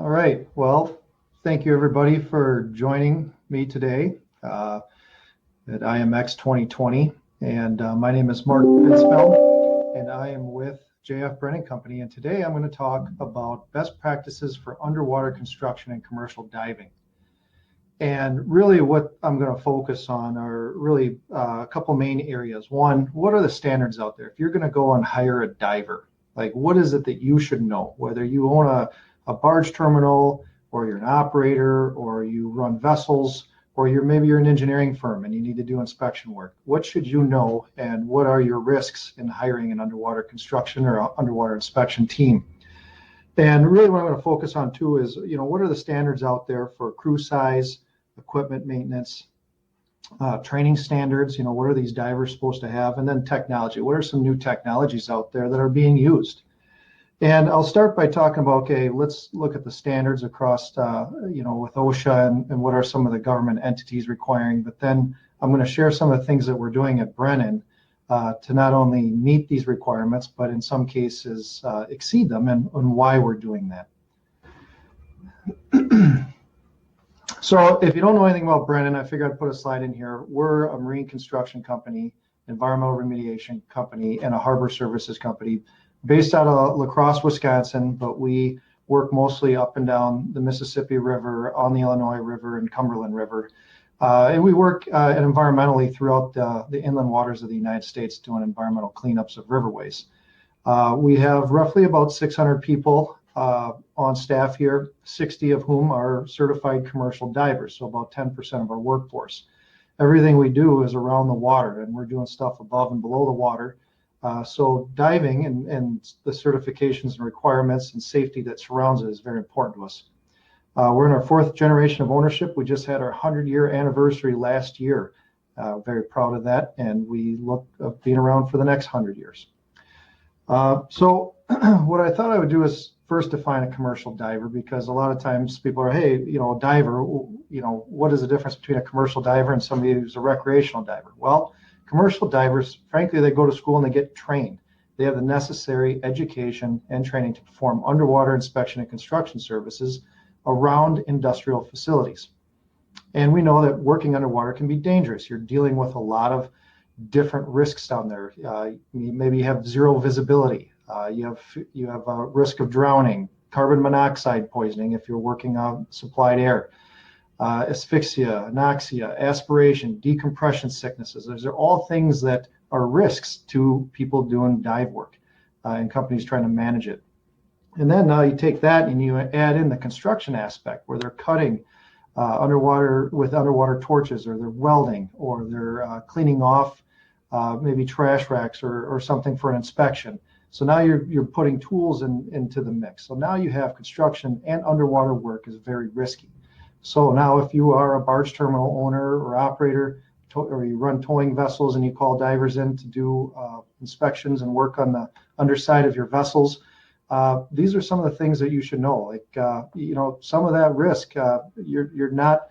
All right. Well, thank you everybody for joining me today at IMX 2020. And my name is Mark Fitzfeld, and I am with JF Brennan Company. And today I'm going to talk about best practices for underwater construction and commercial diving. And really what I'm going to focus on are really a couple main areas. One, what are the standards out there? If you're going to go and hire a diver, like what is it that you should know? Whether you own a barge terminal, or you're an operator, or you run vessels, or maybe you're an engineering firm and you need to do inspection work. What should you know, and what are your risks in hiring an underwater construction or underwater inspection team? And really what I'm going to focus on too is, what are the standards out there for crew size, equipment maintenance, training standards, what are these divers supposed to have, and then technology. What are some new technologies out there that are being used? And I'll start by talking about, okay, let's look at the standards across, with Osha and what are some of the government entities requiring. But then I'm going to share some of the things that we're doing at Brennan to not only meet these requirements, but in some cases exceed them, and why we're doing that. So if you don't know anything about Brennan, I figured I'd put a slide in here. We're a marine construction company, environmental remediation company, and a harbor services company based out of La Crosse, Wisconsin, but we work mostly up and down the Mississippi River, on the Illinois River, and Cumberland River. And we work environmentally throughout the inland waters of the United States doing environmental cleanups of riverways. We have roughly about 600 people on staff here, 60 of whom are certified commercial divers, so about 10% of our workforce. Everything we do is around the water, and we're doing stuff above and below the water. So diving and the certifications and requirements and safety that surrounds it is very important to us. We're in our 4th generation of ownership. We just had our 100-year anniversary last year. Very proud of that, and we look at being around for the next 100 years. So what I thought I would do is first define a commercial diver, because a lot of times people are, hey, a diver, what is the difference between a commercial diver and somebody who's a recreational diver? Well, commercial divers, frankly, they go to school and they get trained. They have the necessary education and training to perform underwater inspection and construction services around industrial facilities. And we know that working underwater can be dangerous. You're dealing with a lot of different risks down there. Maybe you have zero visibility. You have a risk of drowning, carbon monoxide poisoning if you're working on supplied air. Asphyxia, anoxia, aspiration, decompression sicknesses. Those are all things that are risks to people doing dive work and companies trying to manage it. And then you take that and you add in the construction aspect where they're cutting underwater with underwater torches, or they're welding, or they're cleaning off maybe trash racks or something for an inspection. So now you're putting tools into the mix. So now you have construction and underwater work is very risky. So now if you are a barge terminal owner or operator, or you run towing vessels and you call divers in to do inspections and work on the underside of your vessels, these are some of the things that you should know. Like, some of that risk, you're not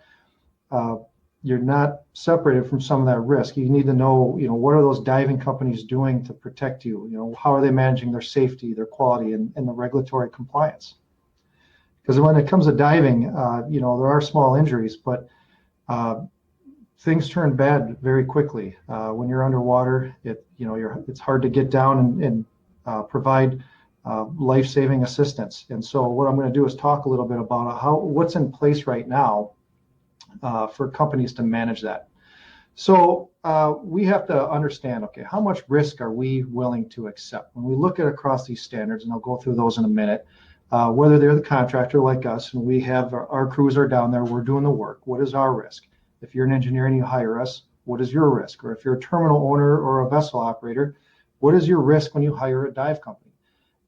separated from some of that risk. You need to know, what are those diving companies doing to protect you? How are they managing their safety, their quality, and the regulatory compliance? Because when it comes to diving, there are small injuries, but things turn bad very quickly. When you're underwater, it's hard to get down and provide life-saving assistance. And so what I'm going to do is talk a little bit about what's in place right now for companies to manage that. So we have to understand, okay, how much risk are we willing to accept? When we look at across these standards, and I'll go through those in a minute, whether they're the contractor like us, and we have our crews are down there, we're doing the work, what is our risk? If you're an engineer and you hire us, what is your risk? Or if you're a terminal owner or a vessel operator, what is your risk when you hire a dive company?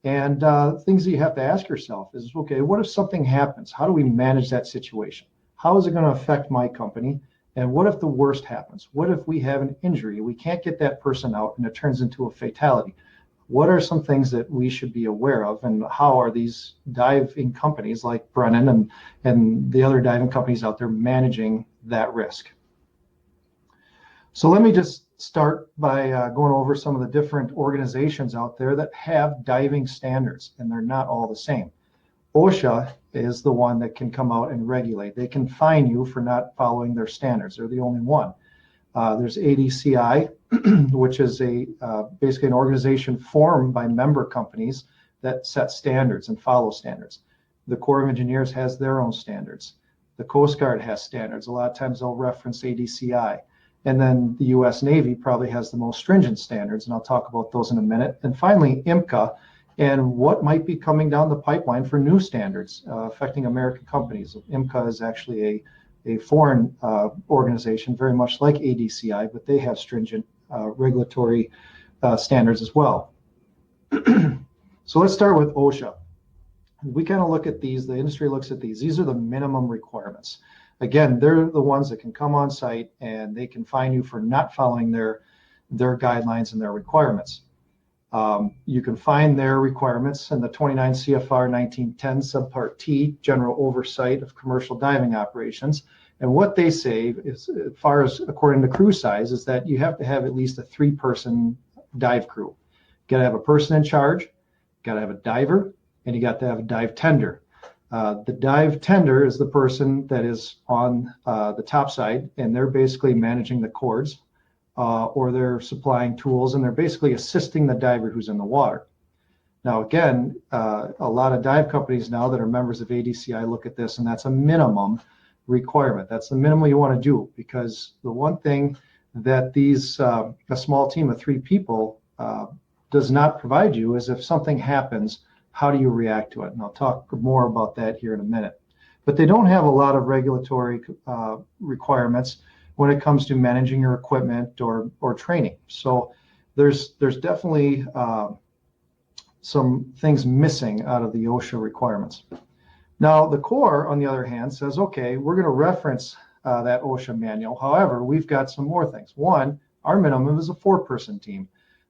And things that you have to ask yourself is, okay, what if something happens? How do we manage that situation? How is it going to affect my company? And what if the worst happens? What if we have an injury? We can't get that person out and it turns into a fatality. What are some things that we should be aware of, and how are these diving companies like Brennan and the other diving companies out there managing that risk? So let me just start by going over some of the different organizations out there that have diving standards, and they're not all the same. OSHA is the one that can come out and regulate. They can fine you for not following their standards. They're the only one. There's ADCI, which is basically an organization formed by member companies that set standards and follow standards. The Corps of Engineers has their own standards. The Coast Guard has standards. A lot of times they'll reference ADCI. And then the U.S. Navy probably has the most stringent standards, and I'll talk about those in a minute. And finally, IMCA, and what might be coming down the pipeline for new standards affecting American companies. IMCA is actually a foreign organization, very much like ADCI, but they have stringent regulatory standards as well. So let's start with OSHA. We kind of look at these, the industry looks at these. These are the minimum requirements. Again, they're the ones that can come on site and they can fine you for not following their guidelines and their requirements. You can find their requirements in the 29 CFR 1910 subpart T, general oversight of commercial diving operations. And what they say is, as far as according to crew size, is that you have to have at least a 3-person dive crew. You got to have a person in charge, got to have a diver, and you got to have a dive tender. The dive tender is the person that is on the top side, and they're basically managing the cords, or they're supplying tools, and they're basically assisting the diver who's in the water. Now, again, a lot of dive companies now that are members of ADCI look at this, and that's a minimum requirement. That's the minimum you want to do, because the one thing that a small team of 3 people does not provide you is if something happens, how do you react to it? And I'll talk more about that here in a minute. But they don't have a lot of regulatory requirements when it comes to managing your equipment or training. So there's definitely some things missing out of the OSHA requirements. Now, the Corps, on the other hand, says, okay, we're going to reference that OSHA manual. However, we've got some more things. One, our minimum is a 4-person team.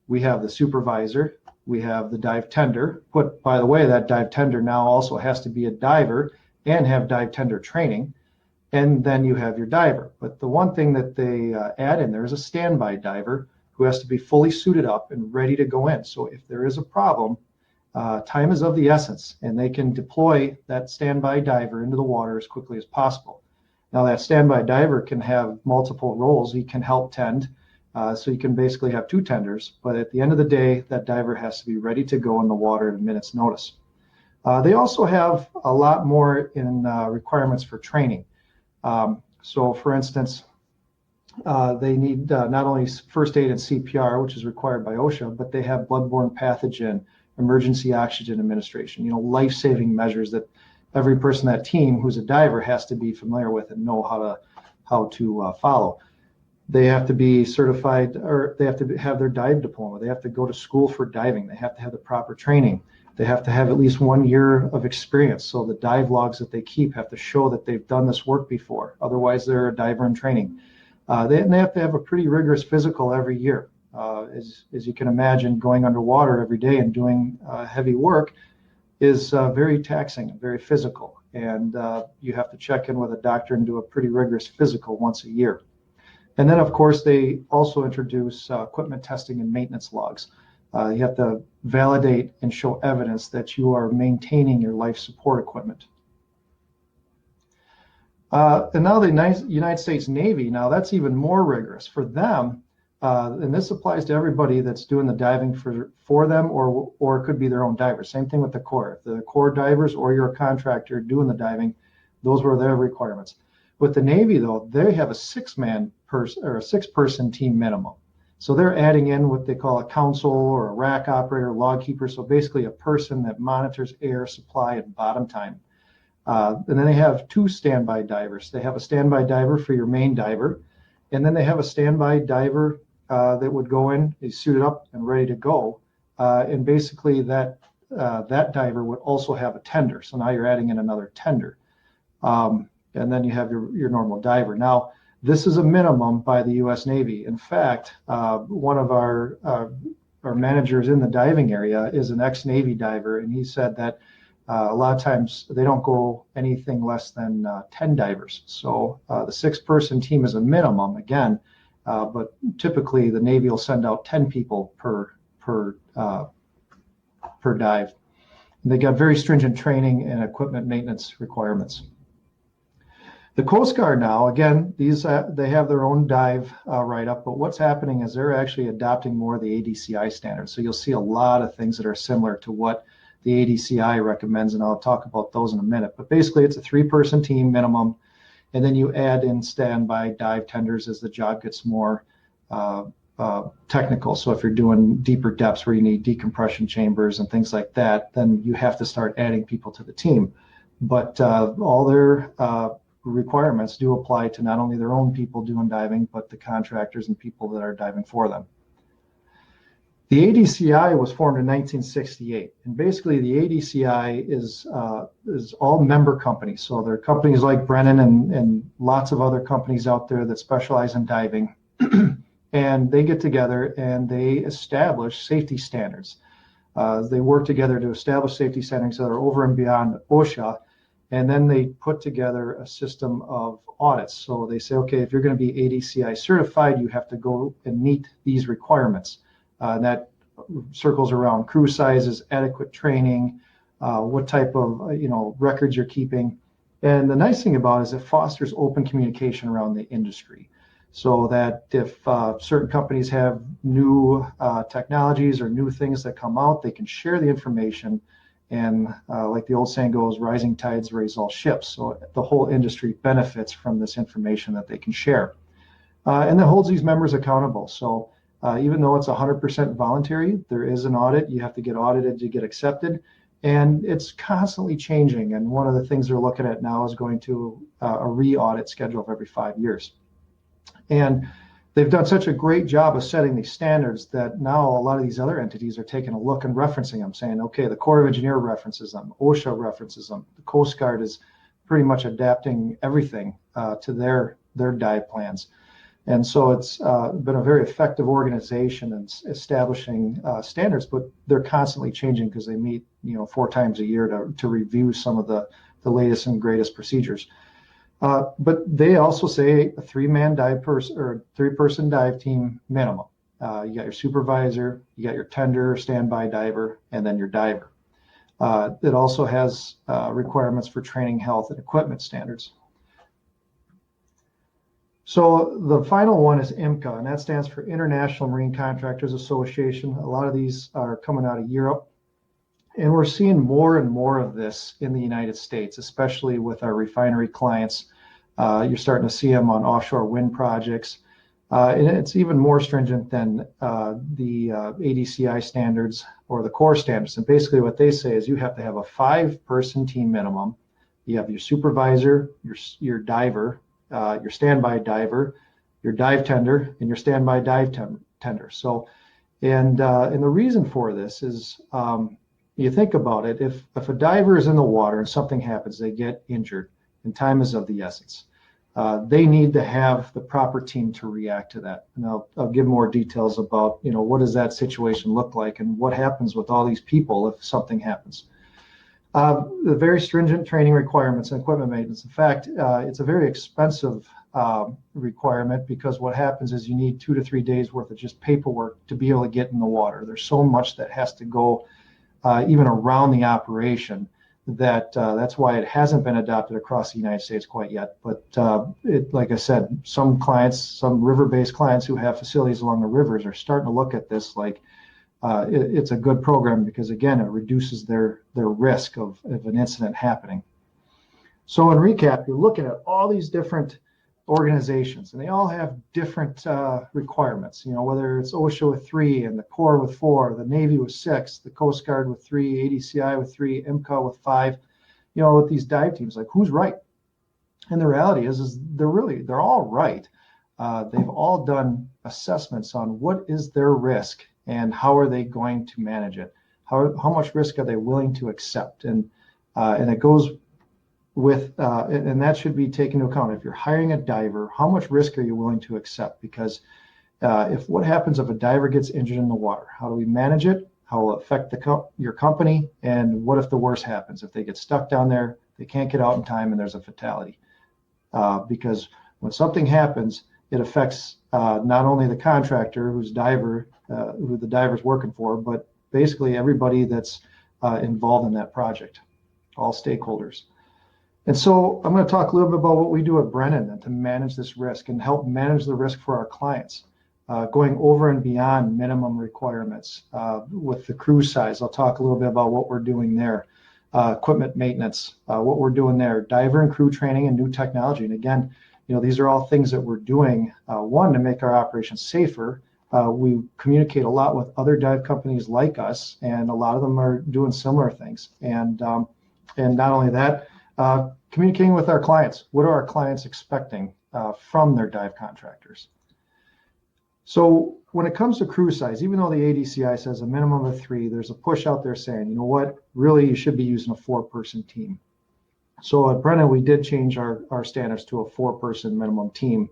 We have the supervisor, we have the dive tender. But by the way, that dive tender now also has to be a diver and have dive tender training. And then you have your diver. But the one thing that they add in there is a standby diver who has to be fully suited up and ready to go in. So if there is a problem, time is of the essence, and they can deploy that standby diver into the water as quickly as possible. Now, that standby diver can have multiple roles. He can help tend, so you can basically have 2 tenders. But at the end of the day, that diver has to be ready to go in the water at a minute's notice. They also have a lot more in requirements for training. So, for instance, they need not only first aid and CPR, which is required by OSHA, but they have bloodborne pathogen, emergency oxygen administration, life-saving measures that every person on that team who's a diver has to be familiar with and know how to follow. They have to be certified, or they have to have their dive diploma. They have to go to school for diving. They have to have the proper training. They have to have at least 1 year of experience. So the dive logs that they keep have to show that they've done this work before. Otherwise, they're a diver in training. They have to have a pretty rigorous physical every year. As you can imagine, going underwater every day and doing heavy work is very taxing and very physical. And you have to check in with a doctor and do a pretty rigorous physical once a year. And then, of course, they also introduce equipment testing and maintenance logs. You have to validate and show evidence that you are maintaining your life support equipment. And now the United States Navy, now that's even more rigorous. For them, and this applies to everybody that's doing the diving for them, or it could be their own divers. Same thing with the Corps. If the Corps divers or you're a contractor doing the diving, those were their requirements. With the Navy, though, they have a 6-person team minimum. So they're adding in what they call a council or a rack operator, log keeper. So basically a person that monitors air supply and bottom time. And then they have 2 standby divers. They have a standby diver for your main diver. And then they have a standby diver that would go in, he's suited up and ready to go. And basically that diver would also have a tender. So now you're adding in another tender. And then you have your normal diver. Now, this is a minimum by the U.S. Navy. In fact, one of our managers in the diving area is an ex-Navy diver, and he said that a lot of times they don't go anything less than 10 divers. So the 6-person team is a minimum, again, but typically the Navy will send out 10 people per dive. They got very stringent training and equipment maintenance requirements. The Coast Guard now, again, they have their own dive write-up, but what's happening is they're actually adopting more of the ADCI standards. So you'll see a lot of things that are similar to what the ADCI recommends, and I'll talk about those in a minute. But basically, it's a 3-person team minimum, and then you add in standby dive tenders as the job gets more technical. So if you're doing deeper depths where you need decompression chambers and things like that, then you have to start adding people to the team. But all their requirements do apply to not only their own people doing diving, but the contractors and people that are diving for them. The ADCI was formed in 1968, and basically the ADCI is all member companies. So there are companies like Brennan and lots of other companies out there that specialize in diving, and they get together and they establish safety standards. They work together to establish safety standards that are over and beyond OSHA. And then they put together a system of audits. So they say, okay, if you're going to be ADCI certified, you have to go and meet these requirements. And that circles around crew sizes, adequate training, what type of records you're keeping. And the nice thing about it is it fosters open communication around the industry, so that if certain companies have new technologies or new things that come out, they can share the information. And like the old saying goes, rising tides raise all ships. So the whole industry benefits from this information that they can share. And that holds these members accountable. So even though it's 100% voluntary, there is an audit. You have to get audited to get accepted. And it's constantly changing. And one of the things they're looking at now is going to a re-audit schedule of every 5 years. And they've done such a great job of setting these standards that now a lot of these other entities are taking a look and referencing them, saying, okay, the Corps of Engineers references them, OSHA references them, the Coast Guard is pretty much adapting everything to their dive plans. And so it's been a very effective organization in establishing standards, but they're constantly changing because they meet 4 times a year to review some of the latest and greatest procedures. But they also say a 3-man dive person or 3-person dive team minimum. You got your supervisor, you got your tender, standby diver, and then your diver. It also has requirements for training, health, and equipment standards. So the final one is IMCA, and that stands for International Marine Contractors Association. A lot of these are coming out of Europe. And we're seeing more and more of this in the United States, especially with our refinery clients. You're starting to see them on offshore wind projects. And it's even more stringent than the ADCI standards or the core standards. And basically what they say is you have to have a 5-person team minimum. You have your supervisor, your diver, your standby diver, your dive tender, and your standby dive tender. So, and the reason for this is, you think about it, if a diver is in the water and something happens, they get injured, and time is of the essence. They need to have the proper team to react to that. And I'll give more details about, what does that situation look like and what happens with all these people if something happens. The very stringent training requirements and equipment maintenance. In fact, it's a very expensive requirement, because what happens is you need 2 to 3 days worth of just paperwork to be able to get in the water. There's so much that has to go even around the operation that's why it hasn't been adopted across the United States quite yet. But like I said, some clients, some river-based clients who have facilities along the rivers are starting to look at this like it's a good program, because again, it reduces their risk of an incident happening. So in recap, you're looking at all these different organizations, and they all have different requirements. Whether it's OSHA with 3 and the Corps with 4, the Navy with 6, the Coast Guard with 3, ADCI with 3, IMCA with 5. With these dive teams, like, who's right? And the reality is they're all right. They've all done assessments on what is their risk and how are they going to manage it. How much risk are they willing to accept? And it goes with, and that should be taken into account. If you're hiring a diver, how much risk are you willing to accept? Because what happens if a diver gets injured in the water? How do we manage it? How will it affect your company? And what if the worst happens? If they get stuck down there, they can't get out in time, and there's a fatality. Because when something happens, it affects not only the contractor who the diver's working for, but basically everybody that's involved in that project, all stakeholders. And so I'm going to talk a little bit about what we do at Brennan and to manage this risk and help manage the risk for our clients, going over and beyond minimum requirements. With the crew size, I'll talk a little bit about what we're doing there. Equipment maintenance, what we're doing there, diver and crew training and new technology. And again, these are all things that we're doing, one, to make our operations safer. We communicate a lot with other dive companies like us, and a lot of them are doing similar things. And not only that, communicating with our clients. What are our clients expecting from their dive contractors? So when it comes to crew size, even though the ADCI says a minimum of 3, there's a push out there saying, you know what, really you should be using a 4-person team. So at Brennan, we did change our standards to a 4-person minimum team,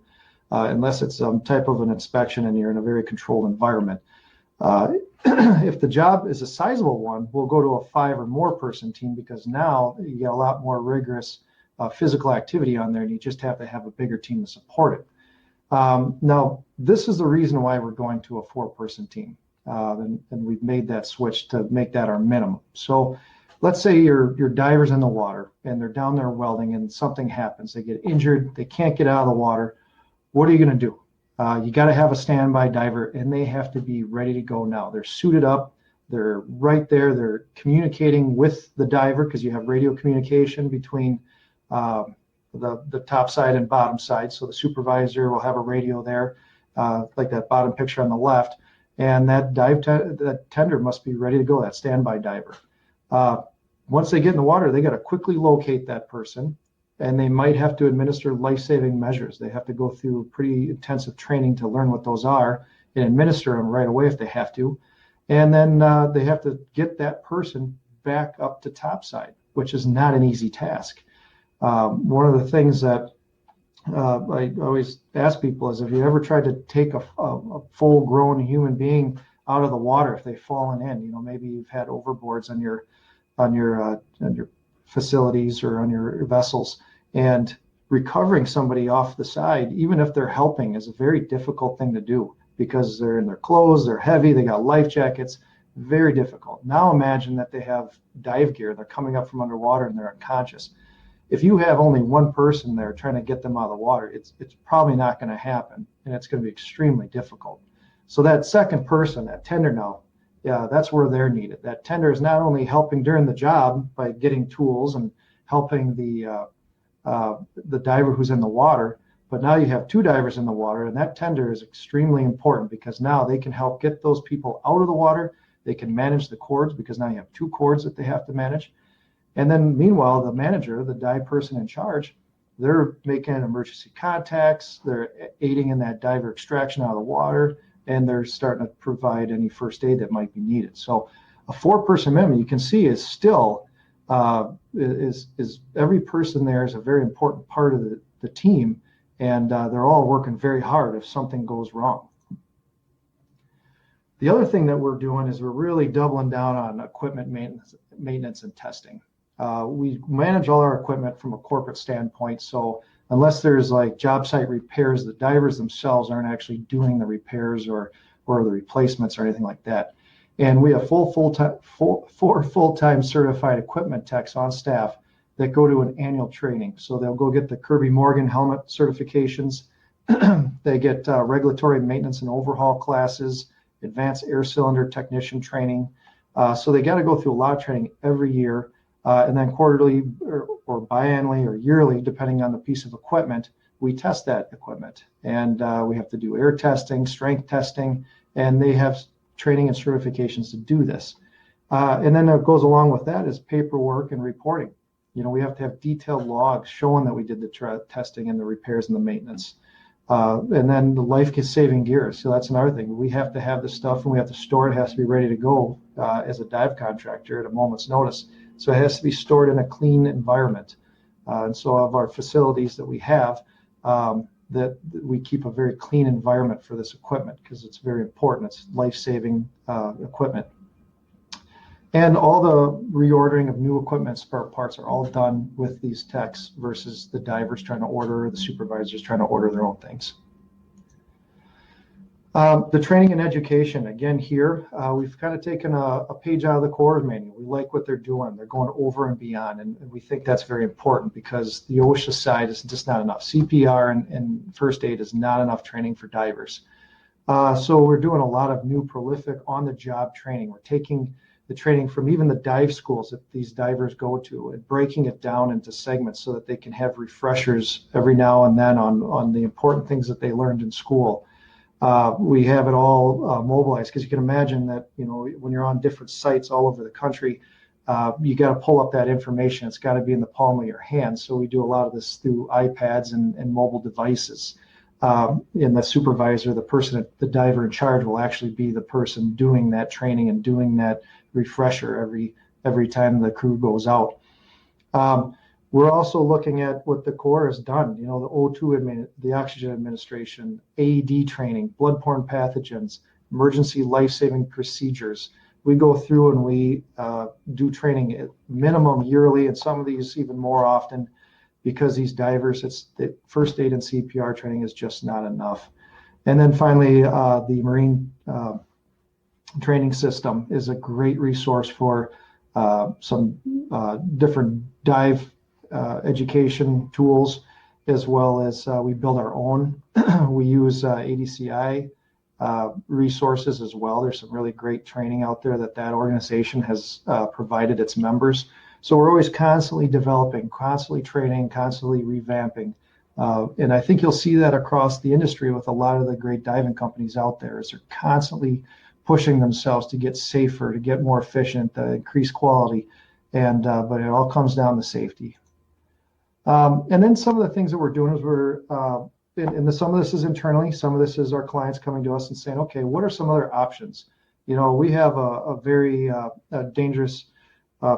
unless it's some type of an inspection and you're in a very controlled environment. If the job is a sizable one, we'll go to a 5 or more person team, because now you get a lot more rigorous physical activity on there, and you just have to have a bigger team to support it. Now, this is the reason why we're going to a 4-person team, and we've made that switch to make that our minimum. So let's say your diver's in the water and they're down there welding and something happens. They get injured, they can't get out of the water. What are you going to do? You got to have a standby diver, and they have to be ready to go now. They're suited up, they're right there, they're communicating with the diver, because you have radio communication between the top side and bottom side. So the supervisor will have a radio there, like that bottom picture on the left, and that that tender must be ready to go, that standby diver. Once they get in the water, they got to quickly locate that person, and they might have to administer life-saving measures. They have to go through pretty intensive training to learn what those are and administer them right away if they have to. And then they have to get that person back up to topside, which is not an easy task. One of the things that I always ask people is, if you ever tried to take a full-grown human being out of the water, if they've fallen in, maybe you've had overboards on your facilities or on your vessels, and recovering somebody off the side, even if they're helping, is a very difficult thing to do, because they're in their clothes, they're heavy, they got life jackets, very difficult. Now imagine that they have dive gear, they're coming up from underwater and they're unconscious. If you have only one person there trying to get them out of the water, it's probably not going to happen, and it's going to be extremely difficult. So that second person, that tender now, that's where they're needed. That tender is not only helping during the job by getting tools and helping the diver who's in the water, but now you have 2 divers in the water, and that tender is extremely important, because now they can help get those people out of the water. They can manage the cords, because now you have 2 cords that they have to manage. And then meanwhile, the manager, the dive person in charge, they're making emergency contacts, they're aiding in that diver extraction out of the water, and they're starting to provide any first aid that might be needed. So a 4-person minimum, you can see, is still is every person there is a very important part of the team, and they're all working very hard if something goes wrong. The other thing that we're doing is we're really doubling down on equipment maintenance and testing. We manage all our equipment from a corporate standpoint, so unless there's like job site repairs, the divers themselves aren't actually doing the repairs or the replacements or anything like that. And we have 4 full-time certified equipment techs on staff that go to an annual training. So they'll go get the Kirby Morgan helmet certifications. They get regulatory maintenance and overhaul classes, advanced air cylinder technician training. So they got to go through a lot of training every year. And then quarterly or biannually or yearly, depending on the piece of equipment, we test that equipment. And we have to do air testing, strength testing, and they have training and certifications to do this. And then what goes along with that is paperwork and reporting. We have to have detailed logs showing that we did the testing and the repairs and the maintenance. And then the life-saving gear. So that's another thing. We have to have the stuff, and we have to store it. It has to be ready to go as a dive contractor at a moment's notice. So it has to be stored in a clean environment. And so of our facilities that we have, that we keep a very clean environment for this equipment, because it's very important. It's life-saving equipment. And all the reordering of new equipment, spare parts, are all done with these techs versus the divers trying to order, or the supervisors trying to order their own things. The training and education, again, here, we've kind of taken a page out of the Corps manual. We like what they're doing. They're going over and beyond, and we think that's very important because the OSHA side is just not enough. CPR and first aid is not enough training for divers. So we're doing a lot of new prolific on-the-job training. We're taking the training from even the dive schools that these divers go to and breaking it down into segments so that they can have refreshers every now and then on the important things that they learned in school. We have it all mobilized because you can imagine that, you know, when you're on different sites all over the country, you got to pull up that information. It's got to be in the palm of your hand. So we do a lot of this through iPads and mobile devices. And the supervisor, the person, the diver in charge will actually be the person doing that training and doing that refresher every time the crew goes out. We're also looking at what the Corps has done, you know, the O2, the oxygen administration, AED training, bloodborne pathogens, emergency life-saving procedures. We go through and we do training at minimum yearly, and some of these even more often, because these divers, the first aid and CPR training is just not enough. And then finally, the Marine training system is a great resource for some different dive education tools, as well as we build our own. We use ADCI resources as well. There's some really great training out there that organization has provided its members. So we're always constantly developing, constantly training, constantly revamping. And I think you'll see that across the industry with a lot of the great diving companies out there, is they're constantly pushing themselves to get safer, to get more efficient, to increase quality. And but it all comes down to safety. And then some of the things that we're doing is some of this is internally, some of this is our clients coming to us and saying, okay, what are some other options? You know, we have a very dangerous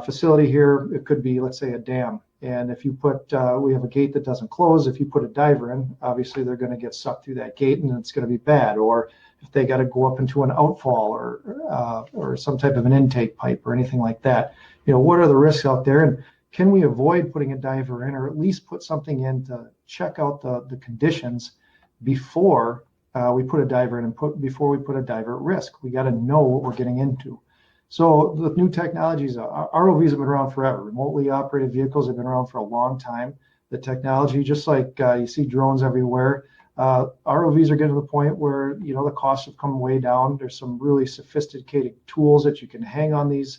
facility here. It could be, let's say, a dam. And if you we have a gate that doesn't close. If you put a diver in, obviously they're going to get sucked through that gate and it's going to be bad. Or if they got to go up into an outfall or some type of an intake pipe or anything like that, you know, what are the risks out there? And can we avoid putting a diver in, or at least put something in to check out the conditions before we put a diver in, and before we put a diver at risk? We got to know what we're getting into. So with new technologies, ROVs have been around forever. Remotely operated vehicles have been around for a long time. The technology, just like you see drones everywhere, ROVs are getting to the point where, you know, the costs have come way down. There's some really sophisticated tools that you can hang on these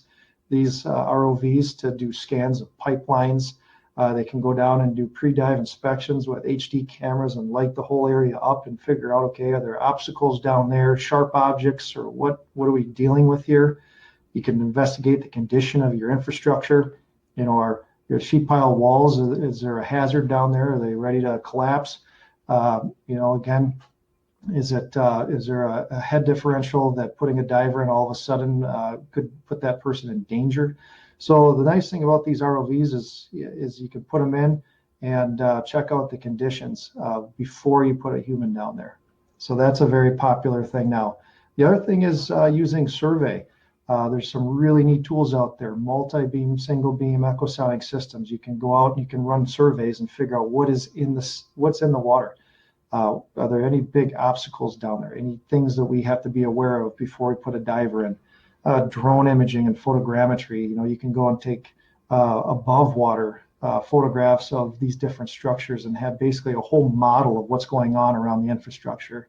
ROVs to do scans of pipelines. They can go down and do pre-dive inspections with HD cameras and light the whole area up and figure out, okay, are there obstacles down there, sharp objects, or what are we dealing with here? You can investigate the condition of your infrastructure. You know, are your sheet pile walls, is there a hazard down there? Are they ready to collapse? You know, again, is there a head differential that putting a diver in all of a sudden could put that person in danger? So the nice thing about these ROVs is you can put them in and check out the conditions before you put a human down there. So that's a very popular thing now. The other thing is using survey. There's some really neat tools out there, multi-beam, single beam, echosonic systems. You can go out and you can run surveys and figure out what's in the water. Are there any big obstacles down there? Any things that we have to be aware of before we put a diver in? Drone imaging and photogrammetry. You know, you can go and take above water photographs of these different structures and have basically a whole model of what's going on around the infrastructure.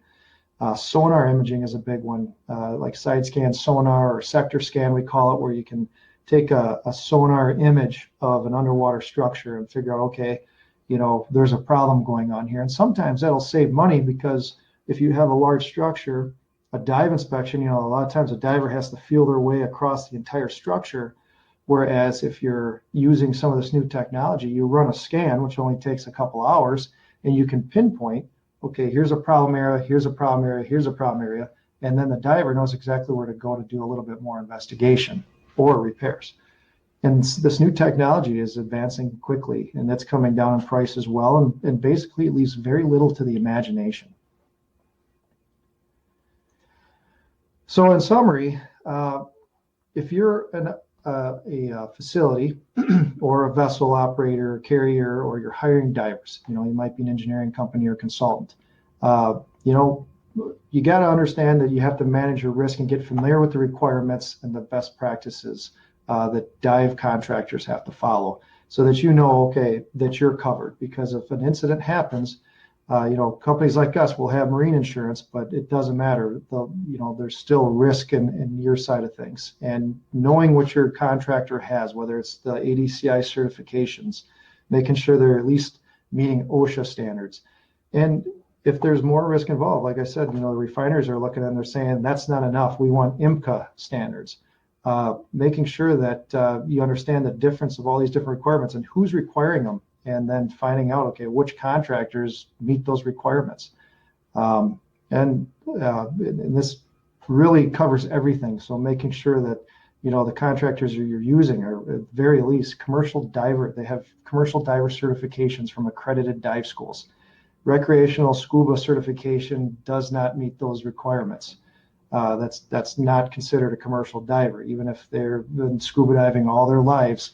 Sonar imaging is a big one, like side scan sonar or sector scan, we call it, where you can take a sonar image of an underwater structure and figure out, okay, you know, there's a problem going on here. And sometimes that'll save money, because if you have a large structure, a dive inspection, you know, a lot of times a diver has to feel their way across the entire structure. Whereas if you're using some of this new technology, you run a scan, which only takes a couple hours, and you can pinpoint, okay, here's a problem area, here's a problem area, here's a problem area. And then the diver knows exactly where to go to do a little bit more investigation or repairs. And this new technology is advancing quickly, and that's coming down in price as well. And basically, it leaves very little to the imagination. So in summary, if you're a facility or a vessel operator, carrier, or you're hiring divers, you know, you might be an engineering company or consultant, you know, you got to understand that you have to manage your risk and get familiar with the requirements and the best practices that dive contractors have to follow, so that you know, okay, that you're covered. Because if an incident happens, companies like us will have marine insurance, but it doesn't matter. There's still risk in your side of things. And knowing what your contractor has, whether it's the ADCI certifications, making sure they're at least meeting OSHA standards. And if there's more risk involved, like I said, the refiners are looking at it and they're saying that's not enough. We want IMCA standards. Making sure that you understand the difference of all these different requirements and who's requiring them, and then finding out, okay, which contractors meet those requirements. And this really covers everything. So making sure that, the contractors you're using are at the very least commercial diver. They have commercial diver certifications from accredited dive schools. Recreational scuba certification does not meet those requirements. That's not considered a commercial diver, even if they've been scuba diving all their lives.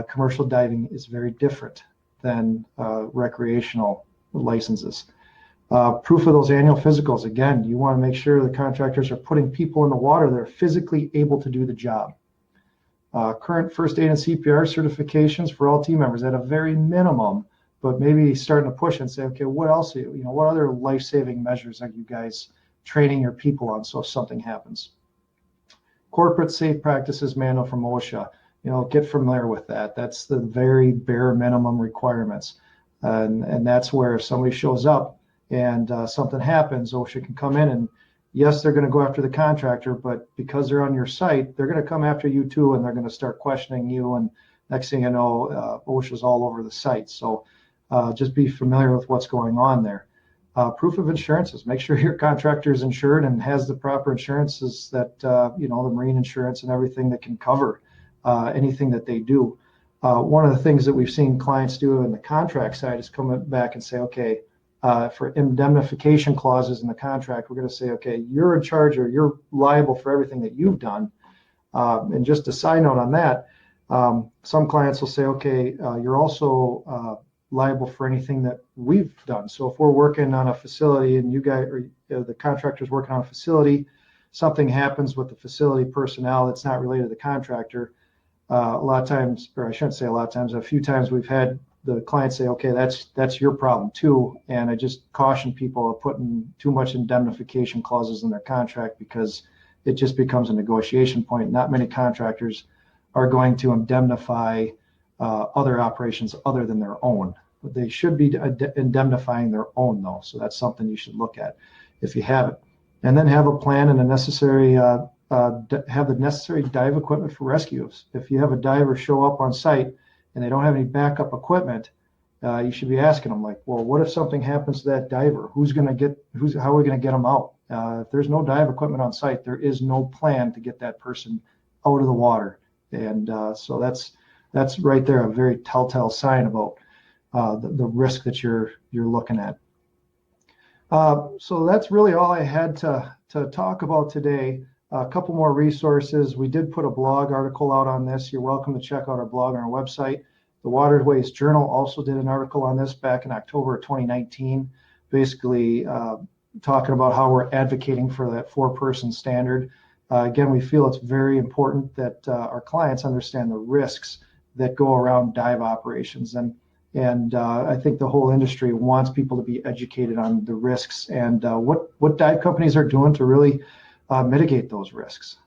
Commercial diving is very different than recreational licenses. Proof of those annual physicals. Again, you want to make sure the contractors are putting people in the water that are physically able to do the job. Current first aid and CPR certifications for all team members at a very minimum, but maybe starting to push and say, okay, what else? What other life-saving measures are you guys training your people on so if something happens? Corporate safe practices manual from OSHA. Get familiar with that. That's the very bare minimum requirements. And that's where if somebody shows up and something happens, OSHA can come in and, yes, they're going to go after the contractor, but because they're on your site, they're going to come after you too, and they're going to start questioning you. And next thing you know, OSHA's all over the site. So just be familiar with what's going on there. Proof of insurances. Make sure your contractor is insured and has the proper insurances that, the marine insurance and everything that can cover anything that they do. One of the things that we've seen clients do in the contract side is come back and say, okay, for indemnification clauses in the contract, we're going to say, okay, you're in charge or you're liable for everything that you've done. And just a side note on that, some clients will say, okay, you're also liable for anything that we've done. So if we're working on a facility and you guys, or the contractor's working on a facility, something happens with the facility personnel that's not related to the contractor. A lot of times, or I shouldn't say a lot of times, a few times we've had the client say, okay, that's your problem too. And I just caution people of putting too much indemnification clauses in their contract, because it just becomes a negotiation point. Not many contractors are going to indemnify other operations other than their own. But they should be indemnifying their own though. So that's something you should look at if you have it. And then have a plan and a necessary, have the necessary dive equipment for rescues. If you have a diver show up on site and they don't have any backup equipment, you should be asking them, like, well, what if something happens to that diver? How are we going to get them out? If there's no dive equipment on site, there is no plan to get that person out of the water. And so that's right there a very telltale sign about the risk that you're looking at. So that's really all I had to talk about today. A couple more resources. We did put a blog article out on this. You're welcome to check out our blog on our website. The Waterways Journal also did an article on this back in October of 2019, basically talking about how we're advocating for that 4-person standard. Again, we feel it's very important that our clients understand the risks that go around dive operations. And I think the whole industry wants people to be educated on the risks and what dive companies are doing to really mitigate those risks.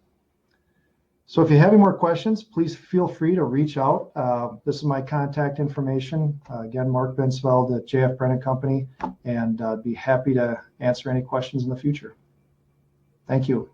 So if you have any more questions, please feel free to reach out. This is my contact information. Again, Mark Bensfeld at JF Brennan Company, and I'd be happy to answer any questions in the future. Thank you.